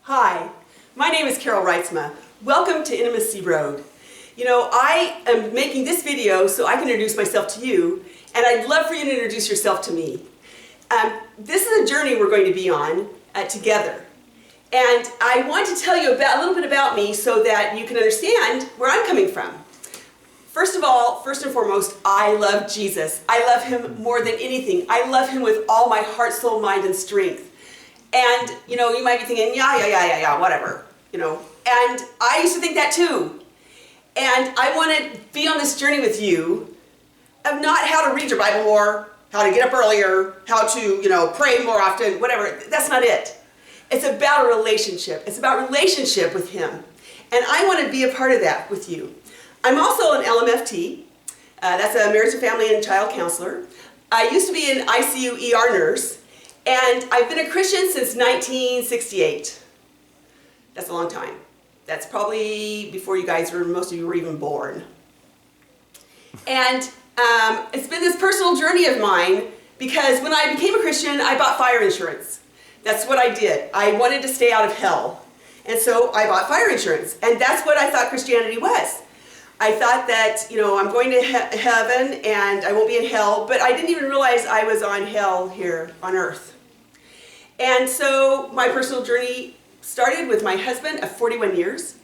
Hi, my name is Carole Reitzma. Welcome to Intimacy Road. You know, I am making this video so I can introduce myself to you, and I'd love for you to introduce yourself to me. This is a journey we're going to be on together. And I want to tell you a little bit about me so that you can understand where I'm coming from. First of all, first and foremost, I love Jesus. I love him more than anything. I love him with all my heart, soul, mind, and strength. And, you know, you might be thinking, yeah, whatever, you know. And I used to think that too. And I want to be on this journey with you of not how to read your Bible more, how to get up earlier, how to, you know, pray more often, whatever. That's not it. It's about a relationship. It's about relationship with him. And I want to be a part of that with you. I'm also an LMFT. That's a marriage and family and child counselor. I used to be an ICU ER nurse. And I've been a Christian since 1968. That's a long time. That's probably before most of you were even born. And it's been this personal journey of mine because when I became a Christian, I bought fire insurance. That's what I did. I wanted to stay out of hell. And so I bought fire insurance. And that's what I thought Christianity was. I thought that, you know, I'm going to heaven and I won't be in hell, but I didn't even realize I was on hell here on earth. And so my personal journey started with my husband of 41 years.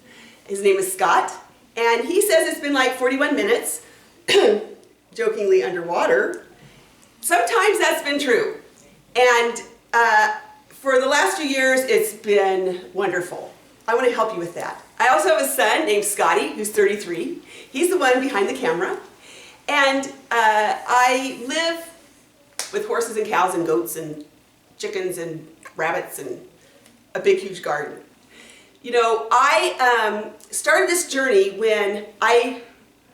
His name is Scott, and he says it's been like 41 minutes, jokingly underwater. Sometimes that's been true. And for the last few years, it's been wonderful. I want to help you with that. I also have a son named Scotty, who's 33. He's the one behind the camera. And I live with horses and cows and goats and chickens and rabbits and a big, huge garden. You know, I started this journey when I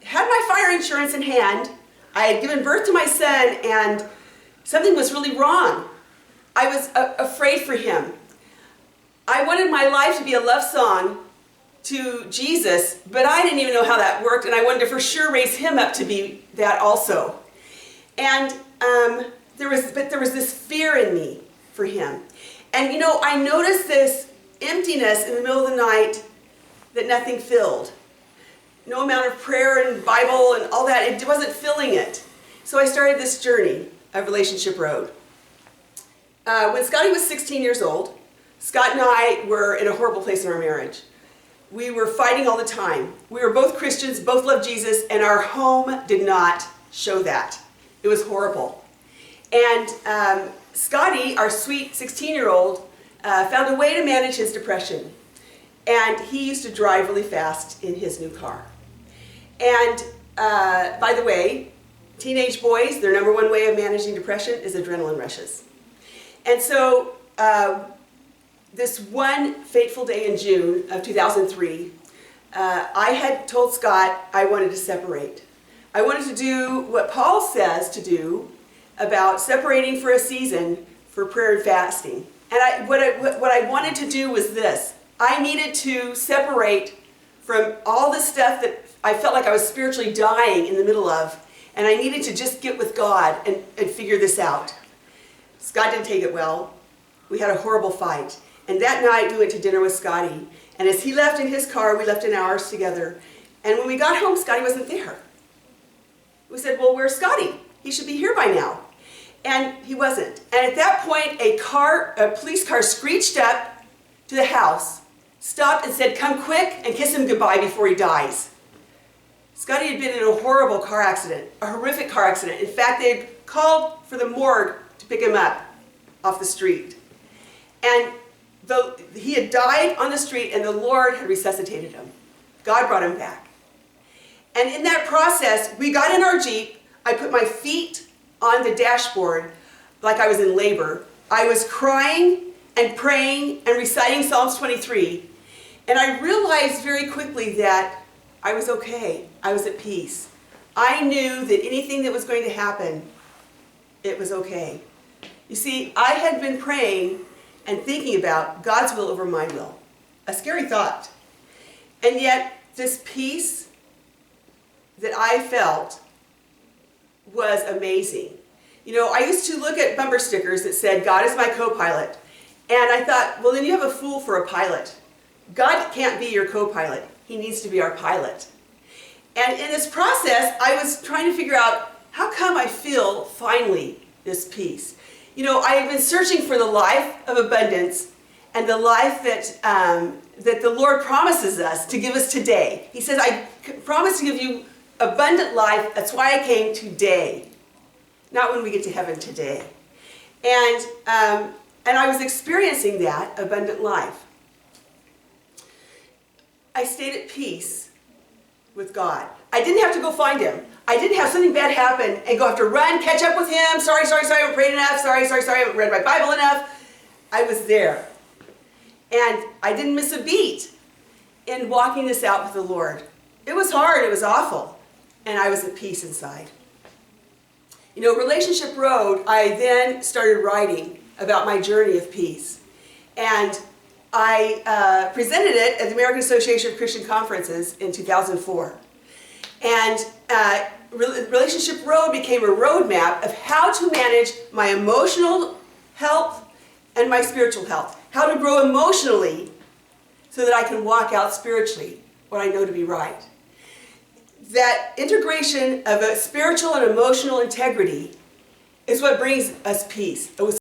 had my fire insurance in hand. I had given birth to my son and something was really wrong. I was afraid for him. I wanted my life to be a love song to Jesus, but I didn't even know how that worked, and I wanted to for sure raise him up to be that also. And there was this fear in me for him. And you know, I noticed this emptiness in the middle of the night that nothing filled. No amount of prayer and Bible and all that, it wasn't filling it. So I started this journey of Relationship Road. When Scotty was 16 years old, Scott and I were in a horrible place in our marriage. We were fighting all the time. We were both Christians, both loved Jesus, and our home did not show that. It was horrible. And Scotty, our sweet 16-year-old, found a way to manage his depression. And he used to drive really fast in his new car. And by the way, teenage boys, their number one way of managing depression is adrenaline rushes. And so this one fateful day in June of 2003, I had told Scott I wanted to separate. I wanted to do what Paul says to do about separating for a season for prayer and fasting. And what I wanted to do was this. I needed to separate from all the stuff that I felt like I was spiritually dying in the middle of, and I needed to just get with God and figure this out. Scott didn't take it well. We had a horrible fight. And that night we went to dinner with Scotty. And as he left in his car, we left in ours together. And when we got home, Scotty wasn't there. We said, well, where's Scotty? He should be here by now. And he wasn't. And at that point, a police car screeched up to the house, stopped and said, come quick and kiss him goodbye before he dies. Scotty had been in a horrible car accident, a horrific car accident. In fact, they had called for the morgue to pick him up off the street. And he had died on the street and the Lord had resuscitated him. God brought him back. And in that process, we got in our Jeep. I put my feet on the dashboard like I was in labor. I was crying and praying and reciting Psalms 23. And I realized very quickly that I was okay. I was at peace. I knew that anything that was going to happen, it was okay. You see, I had been praying and thinking about God's will over my will. A scary thought. And yet, this peace that I felt was amazing. You know, I used to look at bumper stickers that said, God is my co-pilot. And I thought, well, then you have a fool for a pilot. God can't be your co-pilot. He needs to be our pilot. And in this process, I was trying to figure out, how come I feel finally this peace? You know, I have been searching for the life of abundance and the life that, that the Lord promises us to give us today. He says, I promise to give you abundant life. That's why I came today. Not when we get to heaven, today. And I was experiencing that abundant life. I stayed at peace with God. I didn't have to go find Him. I didn't have something bad happen and go have to run, catch up with Him. Sorry, I haven't prayed enough. Sorry, I haven't read my Bible enough. I was there. And I didn't miss a beat in walking this out with the Lord. It was hard. It was awful. And I was at peace inside. You know, Relationship Road, I then started writing about my journey of peace. And I presented it at the American Association of Christian Conferences in 2004. And Relationship Road became a roadmap of how to manage my emotional health and my spiritual health. How to grow emotionally so that I can walk out spiritually what I know to be right. That integration of a spiritual and emotional integrity is what brings us peace. It was